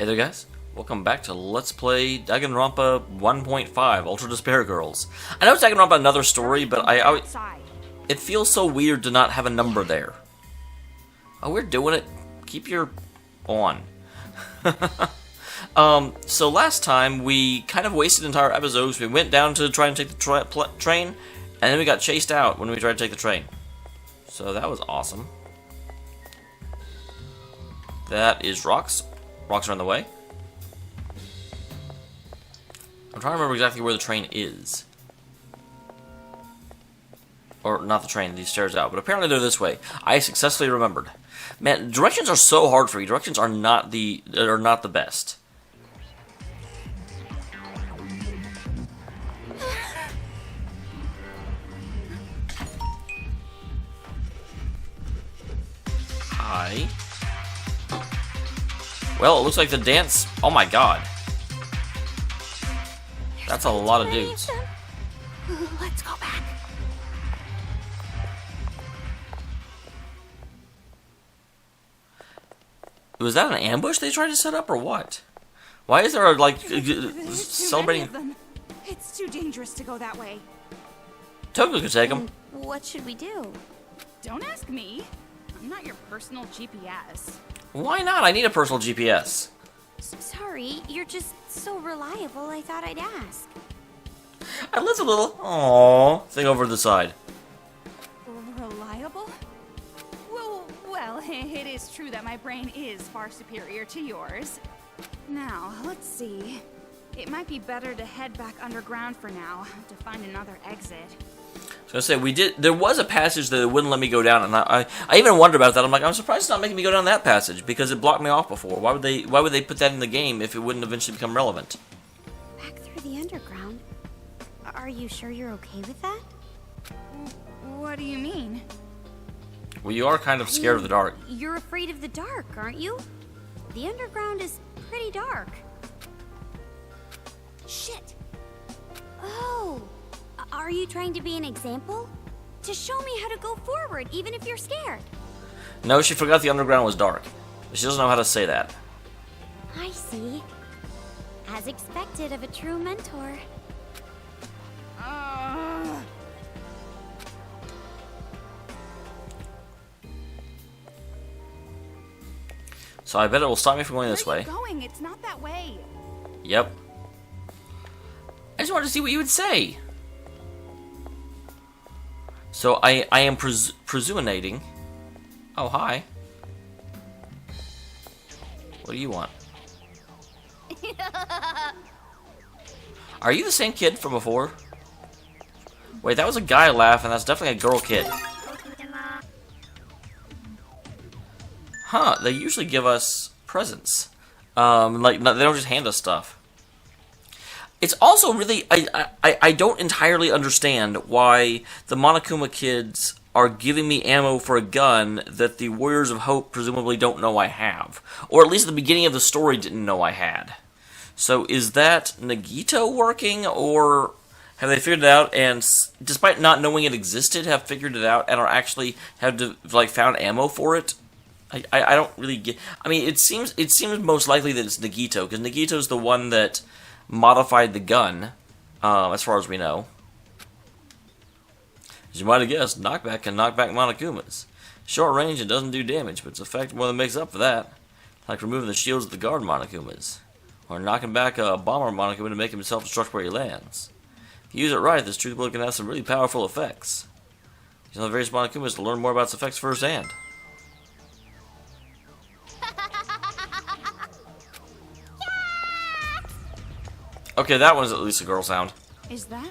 Hey there guys, welcome back to Let's Play Danganronpa 1.5 Ultra Despair Girls. I know it's Danganronpa another story, but it feels so weird to not have a number there. Oh, we're doing it. Keep your on. So last time we kind of wasted entire episodes. We went down to try and take the train, and then we got chased out when we tried to take the train. So that was awesome. That is rocks. Rocks are on the way. I'm trying to remember exactly where the train is. Or, not the train, these stairs out. But apparently they're this way. I successfully remembered. Man, directions are so hard for you. Directions are not the best. Hi. Well, it looks like the dance... Oh my god. That's a lot of dudes. Let's go back. Was that an ambush they tried to set up, or what? Why is there a, like, celebrating... It's too dangerous to go that way. Togo could take them. What should we do? Don't ask me. I'm not your personal GPS. Why not? I need a personal GPS. Sorry, you're just so reliable, I thought I'd ask. I left a little aww thing over to the side. Reliable? Well, it is true that my brain is far superior to yours. Now, let's see. It might be better to head back underground for now, to find another exit. I was gonna say, there was a passage that it wouldn't let me go down, and I even wondered about that. I'm like, I'm surprised it's not making me go down that passage, because it blocked me off before. Why would they put that in the game if it wouldn't eventually become relevant? Back through the underground? Are you sure you're okay with that? What do you mean? Well, you are kind of scared of the dark. You're afraid of the dark, aren't you? The underground is pretty dark. Shit! Oh! Are you trying to be an example? To show me how to go forward, even if you're scared? No, she forgot the underground was dark. But she doesn't know how to say that. I see. As expected of a true mentor. So I bet it will stop me from going this way. Where are you going? It's not that way. Yep. I just wanted to see what you would say. So I am presuming. Oh, hi. What do you want? Are you the same kid from before? Wait, that was a guy laugh, and that's definitely a girl kid. Huh, they usually give us presents. Like, they don't just hand us stuff. It's also really, I don't entirely understand why the Monokuma kids are giving me ammo for a gun that the Warriors of Hope presumably don't know I have. Or at least at the beginning of the story didn't know I had. So is that Nagito working, or have they figured it out and, despite not knowing it existed, have figured it out and are actually, found ammo for it? I don't really get, I mean, it seems most likely that it's Nagito, because Nagito's the one that modified the gun, as far as we know. As you might have guessed, knockback can knock back Monokumas. Short range, it doesn't do damage, but its effect more than makes up for that. Like removing the shields of the guard Monokumas, or knocking back a bomber Monokuma to make him self-destruct where he lands. If you use it right, this truth bullet can have some really powerful effects. Use the various Monokumas to learn more about its effects firsthand. Okay, that one's at least a girl sound. Is that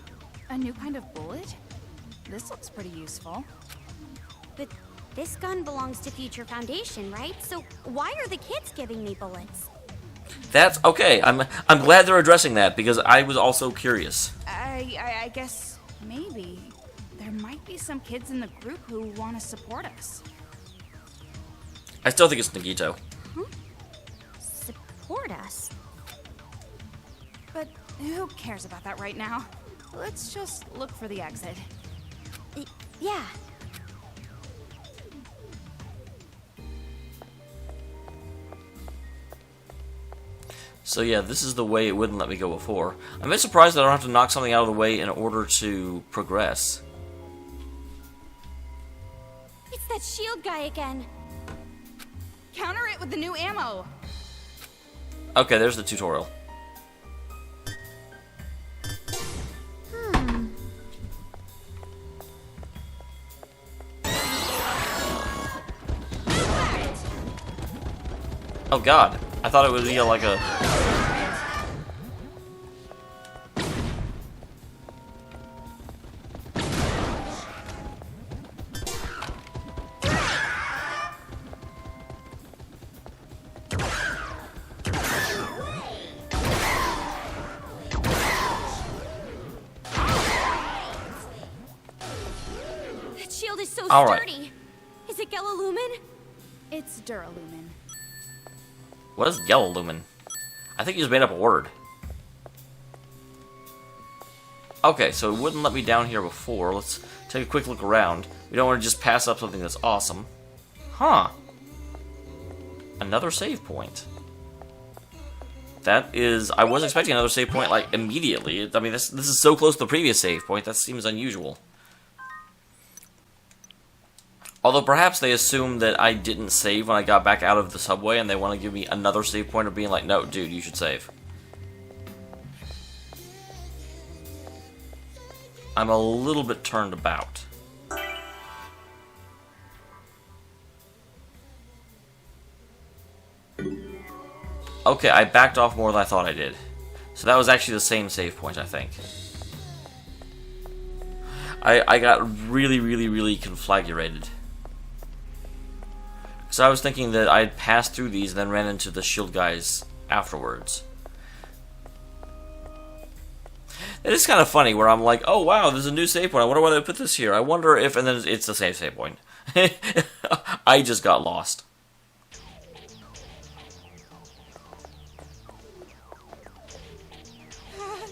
a new kind of bullet? This looks pretty useful. But this gun belongs to Future Foundation, right? So why are the kids giving me bullets? That's okay. I'm glad they're addressing that, because I was also curious. I guess maybe there might be some kids in the group who want to support us. I still think it's Nagito. Huh? Support us? But who cares about that right now? Let's just look for the exit. Yeah. So yeah, this is the way it wouldn't let me go before. I'm a bit surprised that I don't have to knock something out of the way in order to progress. It's that shield guy again. Counter it with the new ammo. Okay, there's the tutorial. Oh god, I thought it would be like a... That shield is so All right. sturdy. Is it Lumen? It's Duralumin. What is yellow lumen? I think you just made up a word. Okay, so it wouldn't let me down here before. Let's take a quick look around. We don't want to just pass up something that's awesome. Huh. Another save point. That is... I was expecting another save point, like, immediately. I mean, this is so close to the previous save point, that seems unusual. Although perhaps they assume that I didn't save when I got back out of the subway, and they want to give me another save point of being like, no, dude, you should save. I'm a little bit turned about. Okay, I backed off more than I thought I did. So that was actually the same save point, I think. I got really conflagrated. So I was thinking that I'd passed through these and then ran into the shield guys afterwards. It is kind of funny where I'm like, oh wow, there's a new save point. I wonder why they put this here. I wonder if... And then it's the same save point. I just got lost.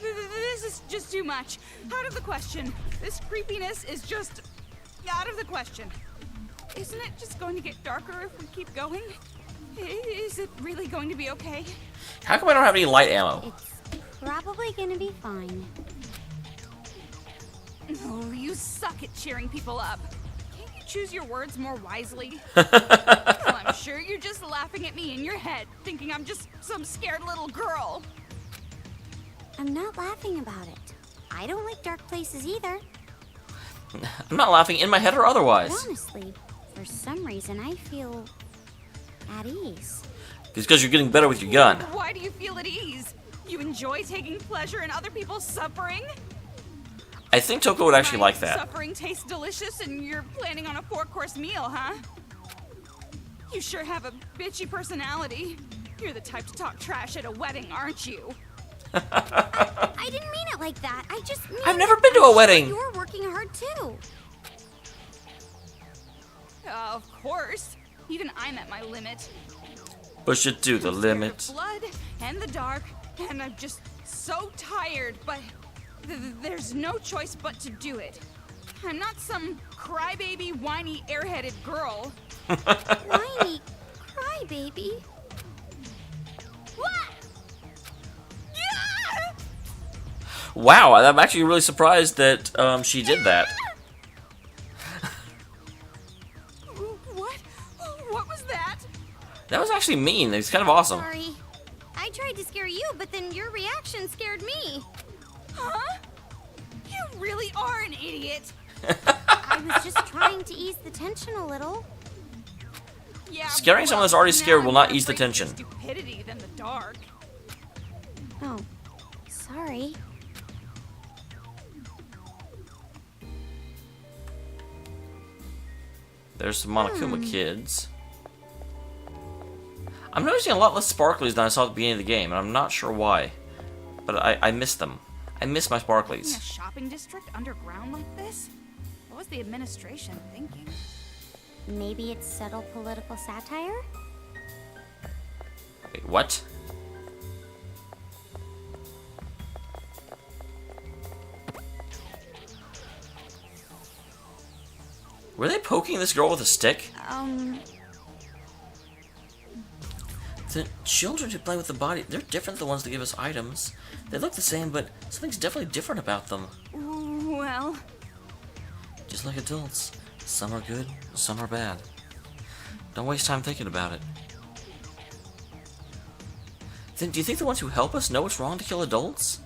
This is just too much. Out of the question. This creepiness is just out of the question. Isn't it just going to get darker if we keep going? Is it really going to be okay? How come I don't have any light ammo? It's probably gonna be fine. Oh, you suck at cheering people up. Can't you choose your words more wisely? Well, I'm sure you're just laughing at me in your head, thinking I'm just some scared little girl. I'm not laughing about it. I don't like dark places either. I'm not laughing in my head or otherwise. But honestly, for some reason I feel at ease. It's because you're getting better with your gun. Why do you feel at ease? You enjoy taking pleasure in other people's suffering? I think Toko would actually like that. Suffering tastes delicious and you're planning on a 4-course meal, huh? You sure have a bitchy personality. You're the type to talk trash at a wedding, aren't you? I didn't mean it like that. I just mean I've never been to a wedding. You're working hard too. Of course. Even I'm at my limit. Push it to the I'm scared of limit. blood and the dark, and I'm just so tired, but there's no choice but to do it. I'm not some crybaby, whiny, airheaded girl. Whiny crybaby. What? Yeah! Wow, I'm actually really surprised that she did that. What was that? That was actually mean. It's kind of awesome. Sorry. I tried to scare you, but then your reaction scared me. Huh? You really are an idiot. I was just trying to ease the tension a little. Yeah. Scaring someone that's already scared now will I'm not more ease the afraid of tension. Stupidity than the dark. Oh, sorry. There's some Monokuma kids. I'm noticing a lot less sparklies than I saw at the beginning of the game, and I'm not sure why. But I miss them. I miss my In a sparklies. shopping district underground like this? What was the administration thinking? Maybe it's subtle political satire? Wait, what? Were they poking this girl with a stick? The children who play with the body, they're different than the ones that give us items. They look the same, but something's definitely different about them. Well... Just like adults. Some are good, some are bad. Don't waste time thinking about it. Then, do you think the ones who help us know it's wrong to kill adults?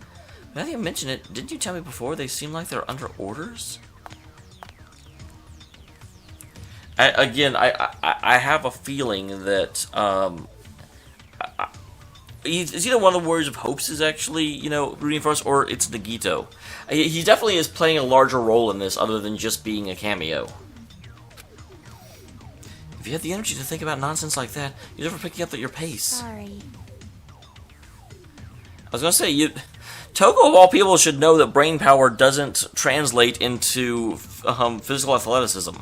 Now that you mention it, didn't you tell me before they seem like they're under orders? I have a feeling that it's either one of the Warriors of Hopes is actually, you know, rooting for us, or it's Nagito. He definitely is playing a larger role in this, other than just being a cameo. If you had the energy to think about nonsense like that, you'd never pick up at your pace. Sorry. I was gonna say, Togo of all people should know that brain power doesn't translate into physical athleticism.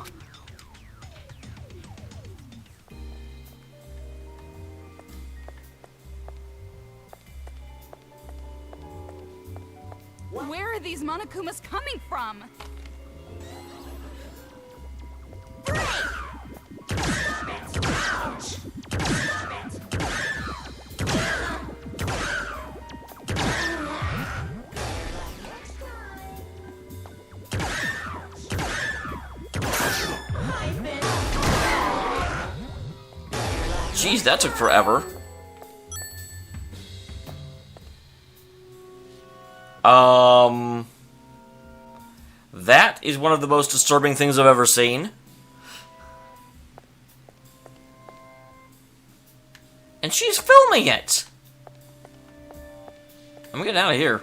Where are these Monokumas coming from? Jeez, that took forever. That is one of the most disturbing things I've ever seen. And she's filming it! I'm getting out of here.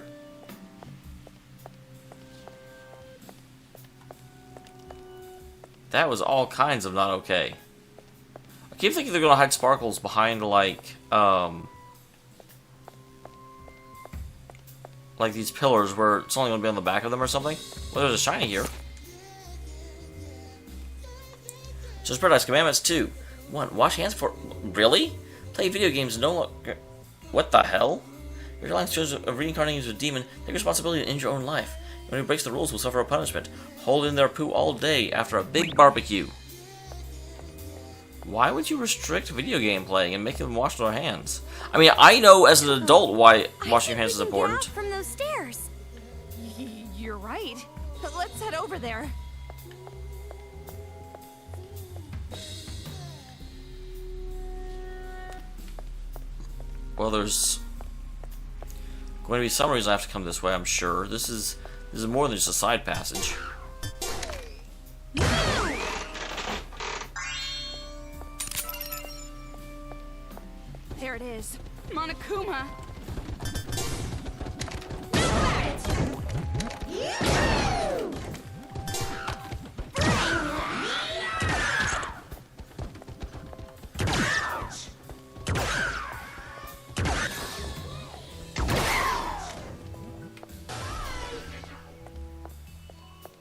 That was all kinds of not okay. I keep thinking they're gonna hide sparkles behind, like these pillars where it's only gonna be on the back of them or something. Well, there's a shiny here. Just Paradise Commandments 2. 1. Wash hands for... Really? Play video games no longer... What the hell? Your lying shows of reincarnating as a demon. Take responsibility and end your own life. Anyone who breaks the rules will suffer a punishment. Hold in their poo all day after a big barbecue. Why would you restrict video game playing and make them wash their hands? I mean, I know as an adult why washing your hands is important. Get out from those stairs. You're right. Let's head over there. Well, there's going to be some reason I have to come this way, I'm sure. This is more than just a side passage. There it is. Monokuma.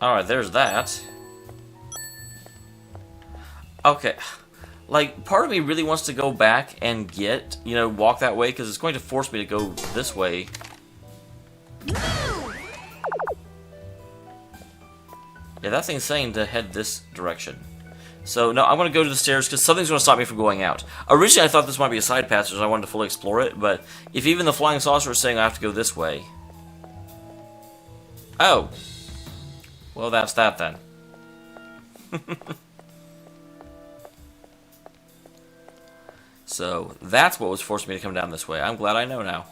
Alright, there's that. Okay. Like, part of me really wants to go back and get, you know, walk that way, because it's going to force me to go this way. Yeah, that thing's saying to head this direction. So, no, I'm going to go to the stairs, because something's going to stop me from going out. Originally, I thought this might be a side passage, so I wanted to fully explore it, but if even the flying saucer is saying I have to go this way... Oh. Well, that's that, then. So, that's what was forcing me to come down this way. I'm glad I know now.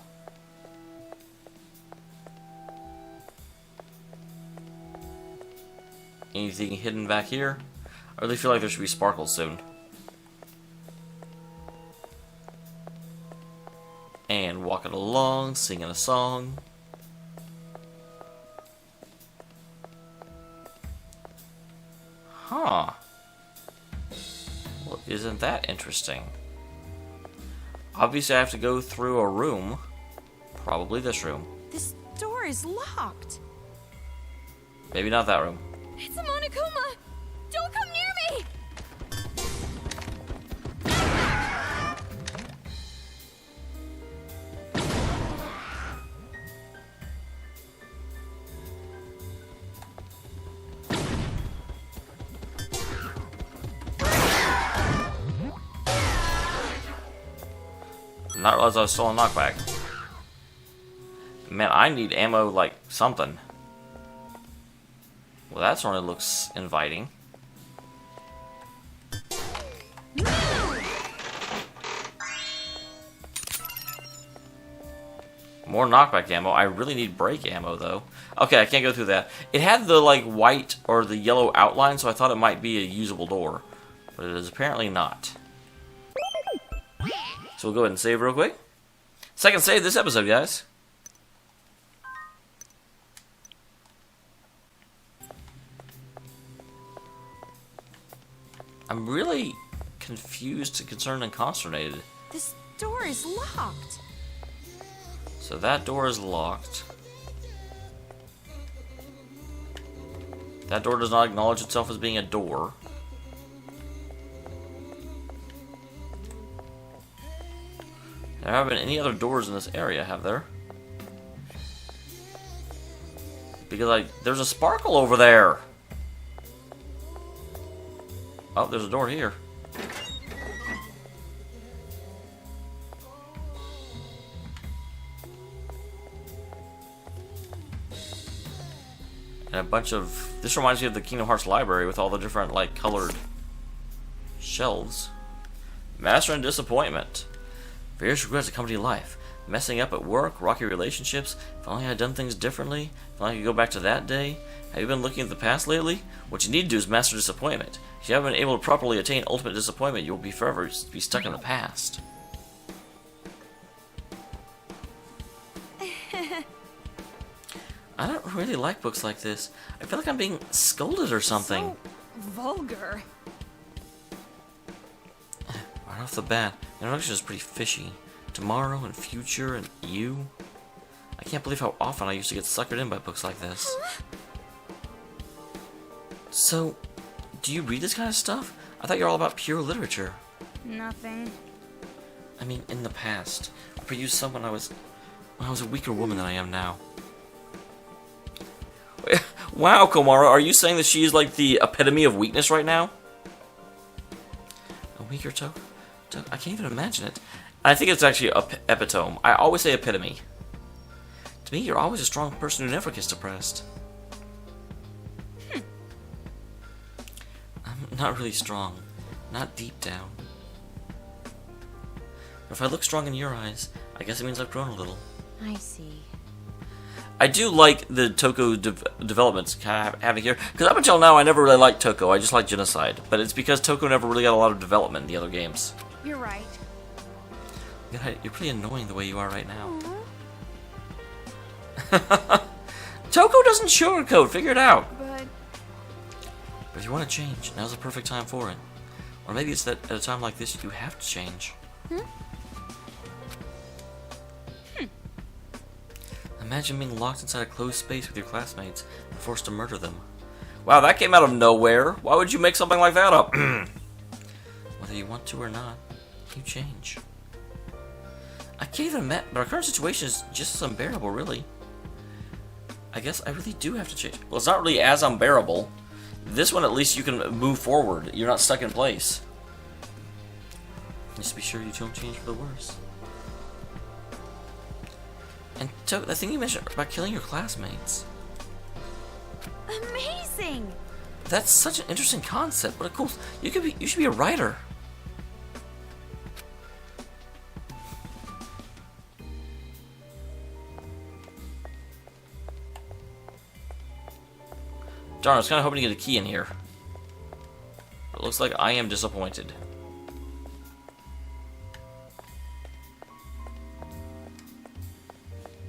Anything hidden back here? I really feel like there should be sparkles soon. And walking along, singing a song. Huh. Well, isn't that interesting? Obviously, I have to go through a room. Probably this room. This door is locked. Maybe not that room. It's a Monokuma! Don't come near me! not realize I was still on knockback. Man, I need ammo like something. Well, that certainly looks inviting. More knockback ammo. I really need break ammo, though. Okay, I can't go through that. It had the, like, white or the yellow outline, so I thought it might be a usable door. But it is apparently not. So we'll go ahead and save real quick. Second save this episode, guys. I'm really confused, concerned, and consternated. This door is locked. So that door is locked. That door does not acknowledge itself as being a door. There haven't been any other doors in this area, have there? Because, like, there's a sparkle over there. Oh, there's a door here. And a bunch of... This reminds me of the Kingdom Hearts library with all the different, like, colored shelves. Master and disappointment. Various regrets accompany life. Messing up at work, rocky relationships. If only I had done things differently. If only I could go back to that day. Have you been looking at the past lately? What you need to do is master disappointment. If you haven't been able to properly attain ultimate disappointment, you will be forever be stuck in the past. I don't really like books like this. I feel like I'm being scolded or something. So vulgar. Right off the bat, the introduction is pretty fishy. Tomorrow and future and you. I can't believe how often I used to get suckered in by books like this. So, do you read this kind of stuff? I thought you were all about pure literature. Nothing. I mean, in the past. For you, someone when I was a weaker woman than I am now. Wow, Komara, are you saying that she is like the epitome of weakness right now? A weaker Toko? I can't even imagine it. I think it's actually epitome. I always say epitome. To me, you're always a strong person who never gets depressed. I'm not really strong. Not deep down. But if I look strong in your eyes, I guess it means I've grown a little. I see. I do like the Toko developments kind of having here, because up until now I never really liked Toko, I just liked Genocide. But it's because Toko never really got a lot of development in the other games. You're right. You're pretty annoying the way you are right now. Toko doesn't sugarcoat, figure it out. But But if you want to change, now's the perfect time for it. Or maybe it's that at a time like this you have to change. Imagine being locked inside a closed space with your classmates and forced to murder them. Wow, that came out of nowhere. Why would you make something like that up? Whether you want to or not, you change. I can't even imagine, but our current situation is just as unbearable, really. I guess I really do have to change. Well, it's not really as unbearable. This one, at least, you can move forward. You're not stuck in place. Just be sure you don't change for the worse. And the thing you mentioned about killing your classmates. Amazing! That's such an interesting concept. What a cool... You should be a writer. Darn, I was kind of hoping to get a key in here. It looks like I am disappointed.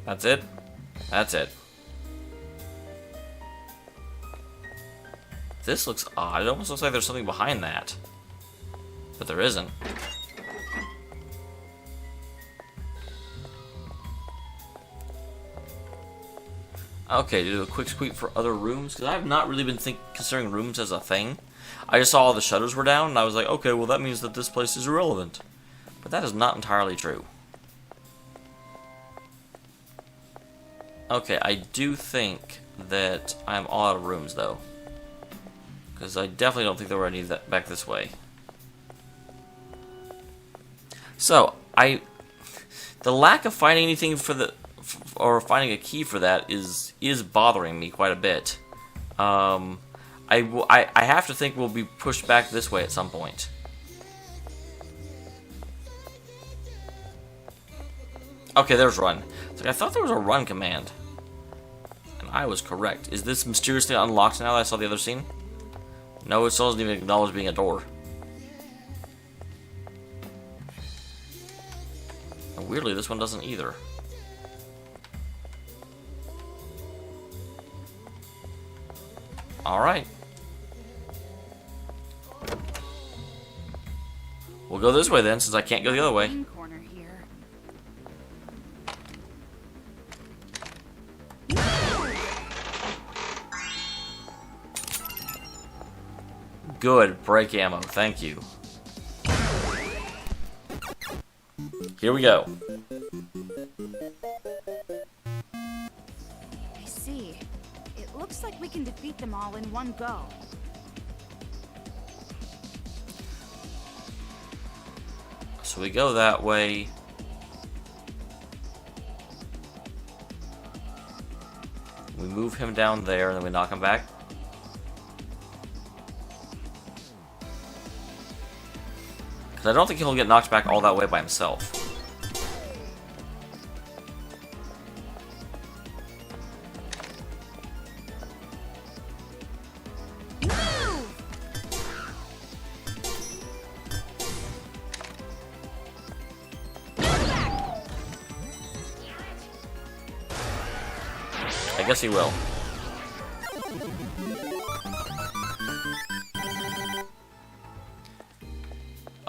That's it? That's it. This looks odd. It almost looks like there's something behind that. But there isn't. Okay, to do a quick sweep for other rooms, because I have not really been considering rooms as a thing. I just saw all the shutters were down, and I was like, okay, well that means that this place is irrelevant. But that is not entirely true. Okay, I do think that I'm all out of rooms, though. Because I definitely don't think there were any back this way. So, The lack of finding anything for the or finding a key for that is bothering me quite a bit. I have to think we'll be pushed back this way at some point. Okay, there's run. So I thought there was a run command. And I was correct. Is this mysteriously unlocked now that I saw the other scene? No, it still doesn't even acknowledge being a door. And weirdly, this one doesn't either. Alright. We'll go this way then, since I can't go the other way. Corner here. Good. Break ammo. Thank you. Here we go. I see. It looks like we can defeat them all in one go. So we go that way. We move him down there, and then we knock him back. Because I don't think he'll get knocked back all that way by himself. I guess he will.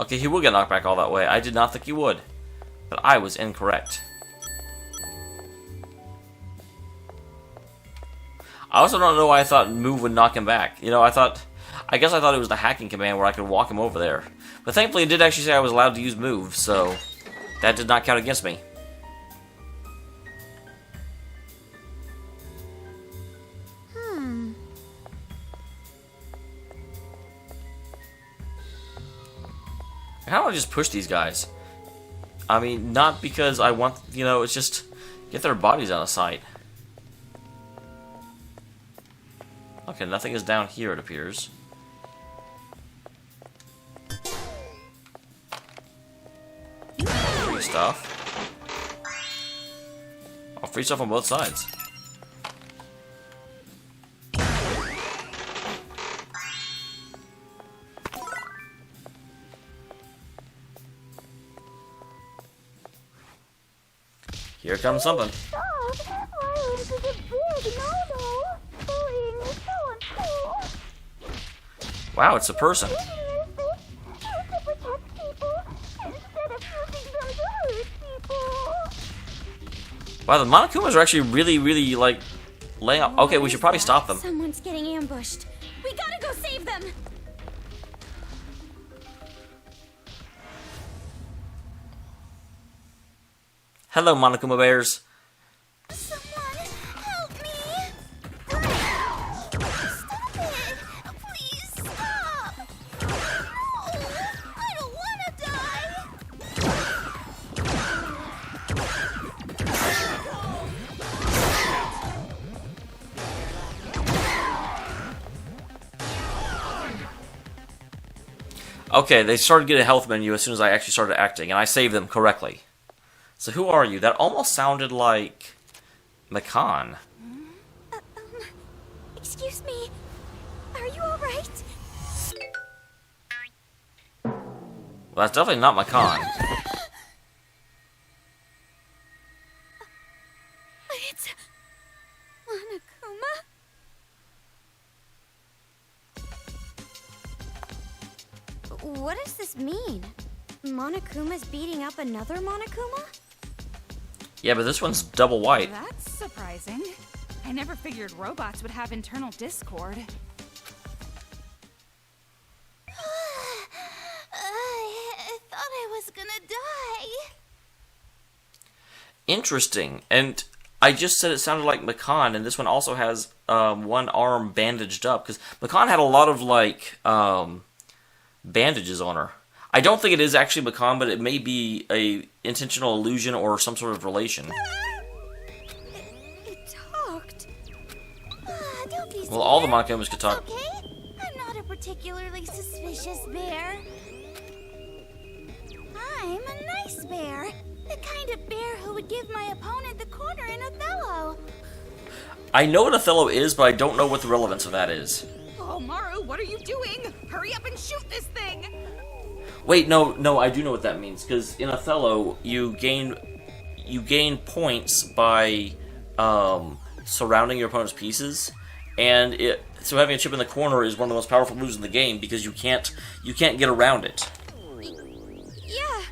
Okay, he will get knocked back all that way. I did not think he would. But I was incorrect. I also don't know why I thought move would knock him back. You know, I guess I thought it was the hacking command where I could walk him over there. But thankfully it did actually say I was allowed to use move, so that did not count against me. How do I just push these guys? I mean, not because I want, you know, it's just get their bodies out of sight. Okay, nothing is down here, it appears. Free stuff. Oh, free stuff on both sides. Here comes something. Stop! Violence is a big no-no. Bullying is so uncool. Wow, it's a person. Using to protect people instead of using them to hurt people. Wow, the Monokumas are actually really, like, laying out. Okay, we should probably stop them. Someone's getting ambushed. We gotta go save them. Hello, Monokuma Bears. Someone help me. Stop it. Please stop. No, I don't want to die. Okay, they started to get a health menu as soon as I actually started acting, and I saved them correctly. So who are you? That almost sounded like Makan. Excuse me. Are you all right? Well, that's definitely not Makan. It's Monokuma. What does this mean? Monokuma's beating up another Monokuma? Yeah, but this one's double white. That's surprising. I never figured robots would have internal discord. I thought I was gonna die. Interesting. And I just said it sounded like Makan, and this one also has one arm bandaged up, because Makan had a lot of, like, bandages on her. I don't think it is actually Macan, but it may be a intentional illusion or some sort of relation. It talked. Don't be scared. Well, all the Monokumas could talk. Okay, I'm not a particularly suspicious bear. I'm a nice bear. The kind of bear who would give my opponent the corner in Othello. I know what Othello is, but I don't know what the relevance of that is. Oh, Maru, what are you doing? Hurry up and shoot this thing! Wait, no, I do know what that means, because in Othello, you gain points by surrounding your opponent's pieces, and so having a chip in the corner is one of the most powerful moves in the game because you can't get around it. Yeah.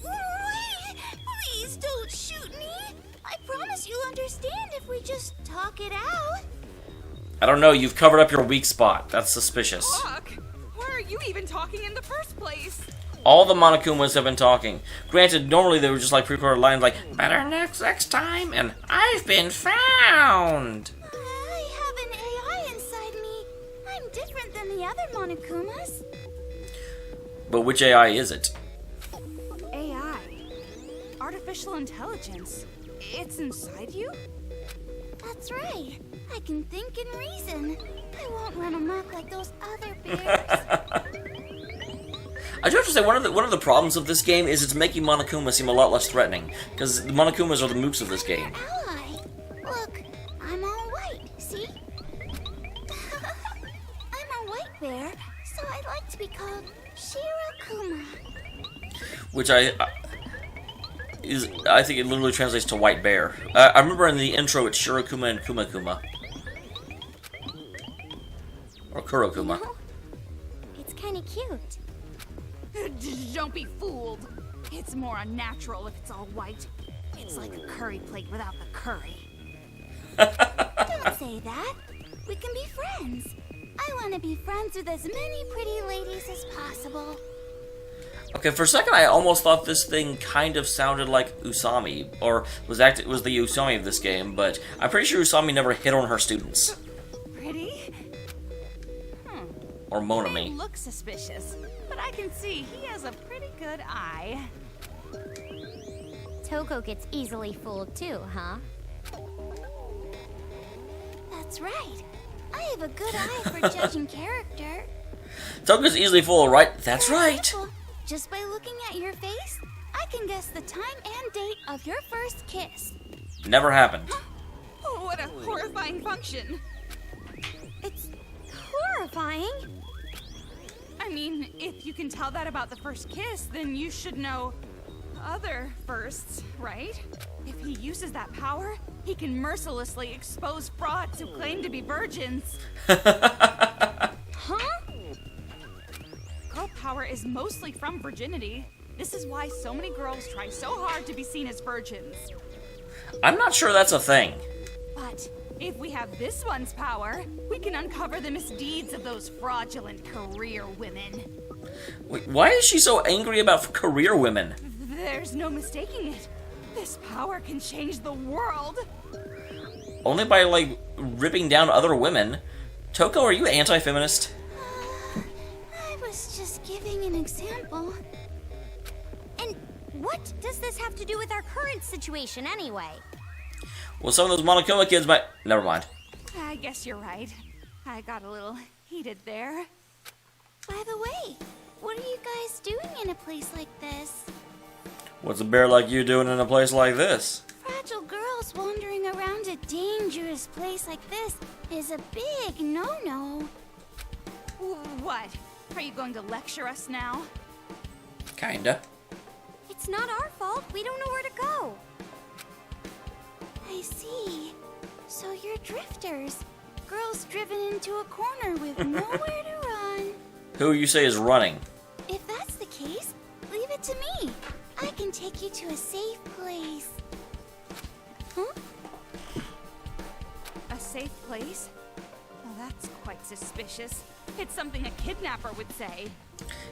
Wait, please don't shoot me. I promise you'll understand if we just talk it out. I don't know, you've covered up your weak spot. That's suspicious. Fuck! Why are you even talking in the first place? All the Monokumas have been talking. Granted, normally they were just like pre-recorded lines like, better next time, and I've been found. I have an AI inside me. I'm different than the other Monokumas. But which AI is it? AI. Artificial intelligence. It's inside you? That's right. I can think and reason. I won't run amok like those other bears. I do have to say, one of the problems of this game is it's making Monokuma seem a lot less threatening, because the Monokumas are the mooks of this game. Ally. Look, I'm all white, see? I'm a white bear, so I'd like to be called Shirokuma. Which I think it literally translates to white bear. I remember in the intro it's Shirokuma and Kumakuma. Or Kurokuma. No, it's kind of cute. Don't be fooled. It's more unnatural if it's all white. It's like a curry plate without the curry. Don't say that. We can be friends. I want to be friends with as many pretty ladies as possible. Okay, for a second I almost thought this thing kind of sounded like Usami, or was the Usami of this game, but I'm pretty sure Usami never hit on her students. Pretty? Or They Monami. look suspicious, but I can see he has a pretty good eye. Toko gets easily fooled too, huh? That's right. I have a good eye for judging character. Toka's easily fooled, right? That's For right. example, just by looking at your face, I can guess the time and date of your first kiss. Never happened. Oh, what a horrifying function. It's horrifying. I mean, if you can tell that about the first kiss, then you should know other firsts, right? If he uses that power, he can mercilessly expose frauds who claim to be virgins. Huh? Girl power is mostly from virginity. This is why so many girls try so hard to be seen as virgins. I'm not sure that's a thing. But if we have this one's power, we can uncover the misdeeds of those fraudulent career women. Wait, why is she so angry about career women? There's no mistaking it. This power can change the world. Only by, like, ripping down other women. Toko, are you anti-feminist? I was just giving an example. And what does this have to do with our current situation anyway? Well, some of those Monokuma kids might... Never mind. I guess you're right. I got a little heated there. By the way, what are you guys doing in a place like this? What's a bear like you doing in a place like this? Fragile girls wandering around a dangerous place like this is a big no-no. What? Are you going to lecture us now? Kinda. It's not our fault. We don't know where to go. I see. So you're drifters. Girls driven into a corner with nowhere to run. Who you say is running? If that's the case, leave it to me. I can take you to a safe place. Huh? A safe place? Well, that's quite suspicious. It's something a kidnapper would say.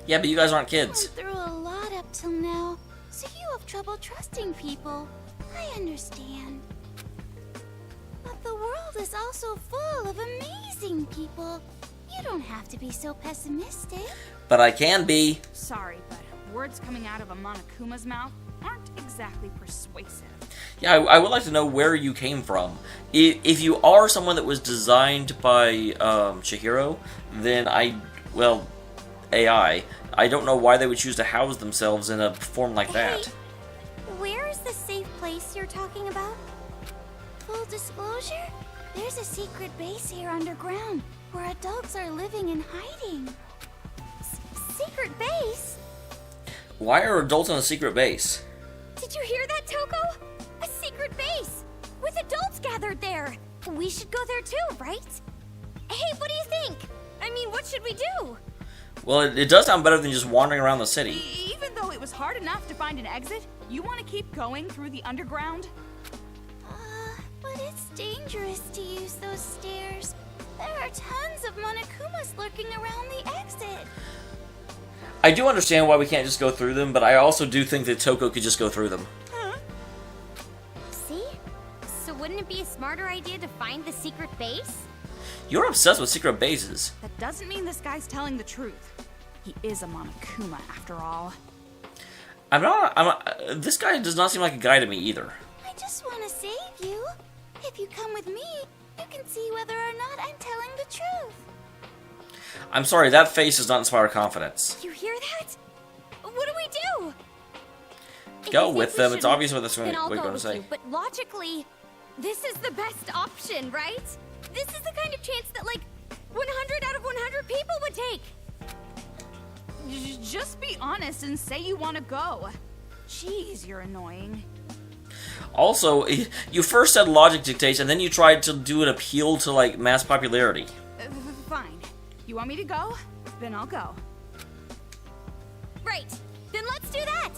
Yeah, but you guys aren't Went kids. through a lot up till now, so you have trouble trusting people. I understand. But the world is also full of amazing people. You don't have to be so pessimistic. But I can be. Sorry, but words coming out of a Monokuma's mouth aren't exactly persuasive. Yeah, I would like to know where you came from. If you are someone that was designed by Chihiro, then AI, I don't know why they would choose to house themselves in a form like that. Hey, where is the safe place you're talking about? Full disclosure, there's a secret base here underground where adults are living and hiding. Secret base? Why are adults in a secret base? Did you hear that, Toko? A secret base! With adults gathered there! We should go there too, right? Hey, what do you think? I mean, what should we do? Well, it does sound better than just wandering around the city. Even though it was hard enough to find an exit, you want to keep going through the underground? But it's dangerous to use those stairs. There are tons of Monokumas lurking around the exit. I do understand why we can't just go through them, but I also do think that Toko could just go through them. See? So wouldn't it be a smarter idea to find the secret base? You're obsessed with secret bases. That doesn't mean this guy's telling the truth. He is a Monokuma, after all. This guy does not seem like a guy to me either. I just want to save you. If you come with me, you can see whether or not I'm telling the truth. I'm sorry, that face does not inspire confidence. You hear that? What do we do? Go If you with think we them. It's shouldn't, obvious what then I'll we're go going to with say. you. But logically, this is the best option, right? This is the kind of chance that, like, 100 out of 100 people would take. Just be honest and say you want to go. Jeez, you're annoying. Also, you first said logic dictates, and then you tried to do an appeal to, like, mass popularity. Fine. You want me to go? Then I'll go. Right. Then let's do that.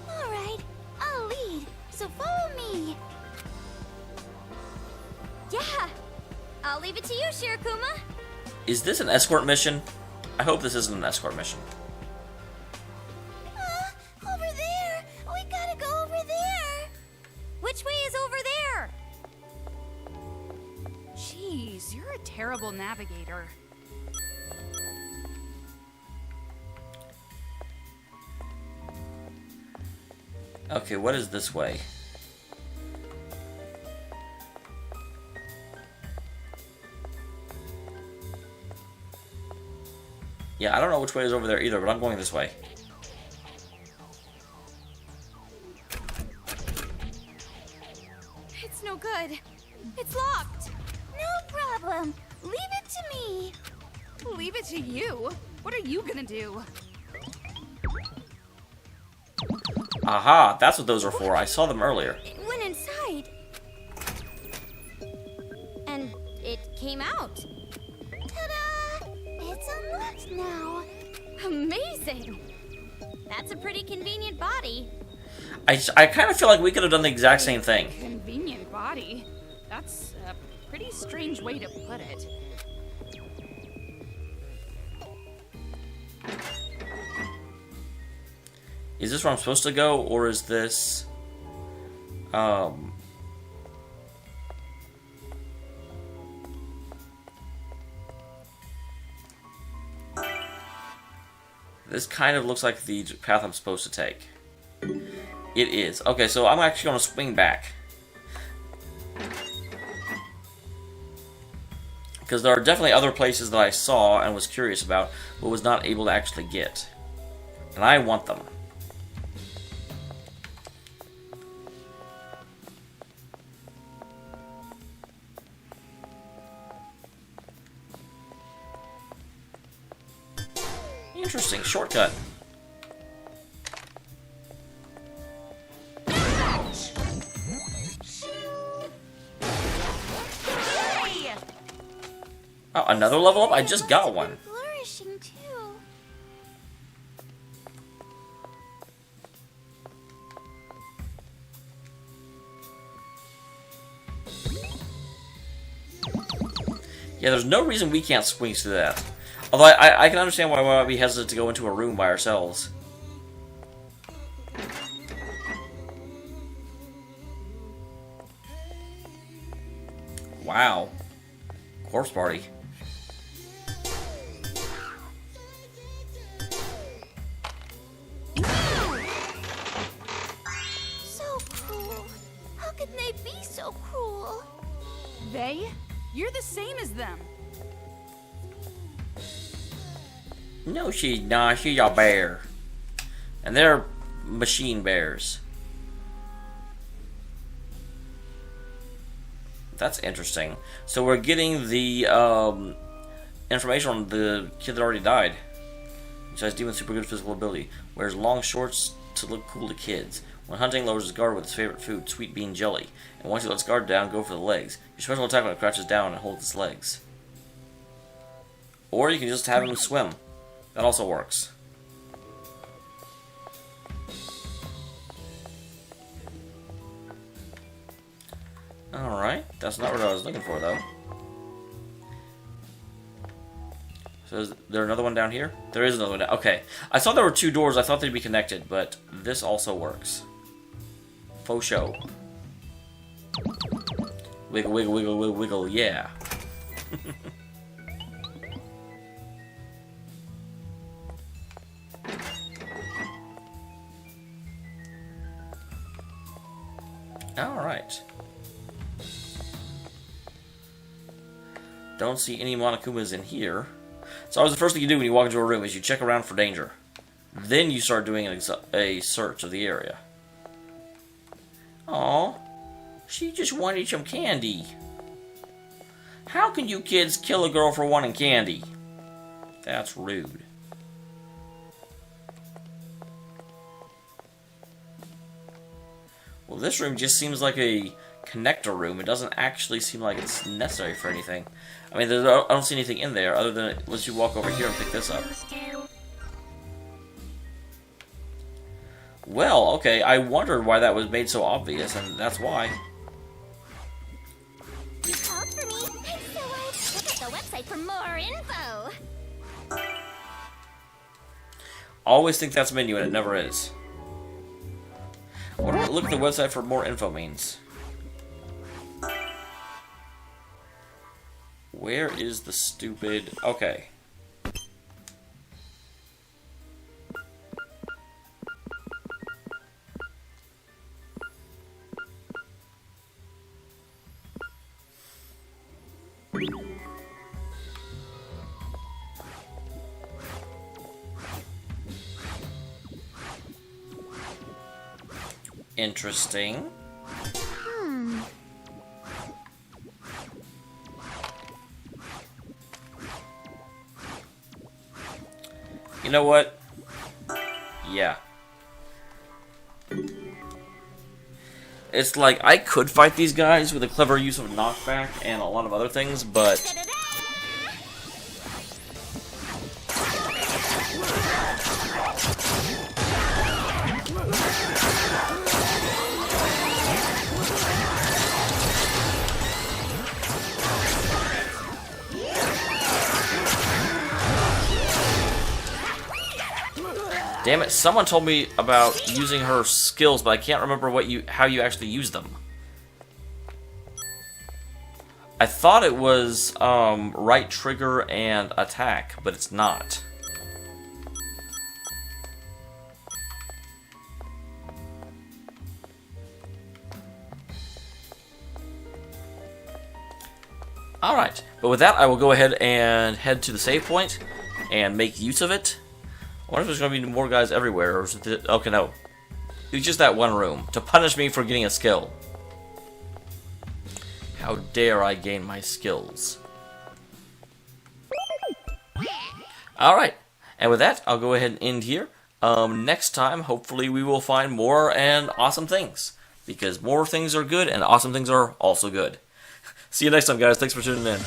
All right. I'll lead. So follow me. Yeah. I'll leave it to you, Shirokuma. Is this an escort mission? I hope this isn't an escort mission. Over there. We gotta go over there. Which way is over there? Jeez, you're a terrible navigator. Okay, what is this way? Yeah, I don't know which way is over there either, but I'm going this way. It's no good. It's locked. No problem. Leave it to me. Leave it to you? What are you gonna do? Aha, that's what those are for. I saw them earlier. It went inside. And it came out. Ta-da! It's unlocked now. Amazing. That's a pretty convenient body. I kind of feel like we could have done the exact same thing. Convenient body? That's a pretty strange way to put it. Is this where I'm supposed to go, or is this... This kind of looks like the path I'm supposed to take. It is. Okay, so I'm actually going to swing back. Because there are definitely other places that I saw and was curious about, but was not able to actually get. And I want them. Interesting, shortcut. Oh, another level up? I just got one. Flourishing too. Yeah, there's no reason we can't squeeze through that. Although I can understand why we might be hesitant to go into a room by ourselves. Wow. Corpse party. way. You're the same as them. No, she's not. She's a bear. And they're machine bears. That's interesting. So we're getting the information on the kid that already died. Which has demon super good physical ability. Wears long shorts to look cool to kids. When hunting, lowers his guard with his favorite food, sweet bean jelly. And once he lets guard down, go for the legs. Your special attack when it crouches down and holds its legs. Or you can just have him swim. That also works. Alright, that's not what I was looking for though. So is there another one down here? There is another one down. Okay. I thought there were two doors. I thought they'd be connected, but this also works. Faux show. Wiggle, wiggle, wiggle, wiggle, wiggle, yeah. Alright. Don't see any Monokumas in here. So always the first thing you do when you walk into a room is you check around for danger. Then you start doing a search of the area. Aw, she just wanted some candy. How can you kids kill a girl for wanting candy? That's rude. Well, this room just seems like a connector room. It doesn't actually seem like it's necessary for anything. I mean, I don't see anything in there other than once you walk over here and pick this up. Well, okay, I wondered why that was made so obvious, and that's why. You called for me, so I look at the website for more info. Always think that's menu, and it never is. What do I look at the website for more info means? Where is the stupid... Okay. Interesting. You know what? Yeah. It's like, I could fight these guys with a clever use of knockback and a lot of other things, but... Damn it, someone told me about using her skills, but I can't remember how you actually use them. I thought it was right trigger and attack, but it's not. Alright, but with that I will go ahead and head to the save point and make use of it. I wonder if there's going to be more guys everywhere, or is it... Okay, no. It's just that one room, to punish me for getting a skill. How dare I gain my skills. Alright, and with that, I'll go ahead and end here. Next time, hopefully we will find more and awesome things. Because more things are good, and awesome things are also good. See you next time, guys. Thanks for tuning in.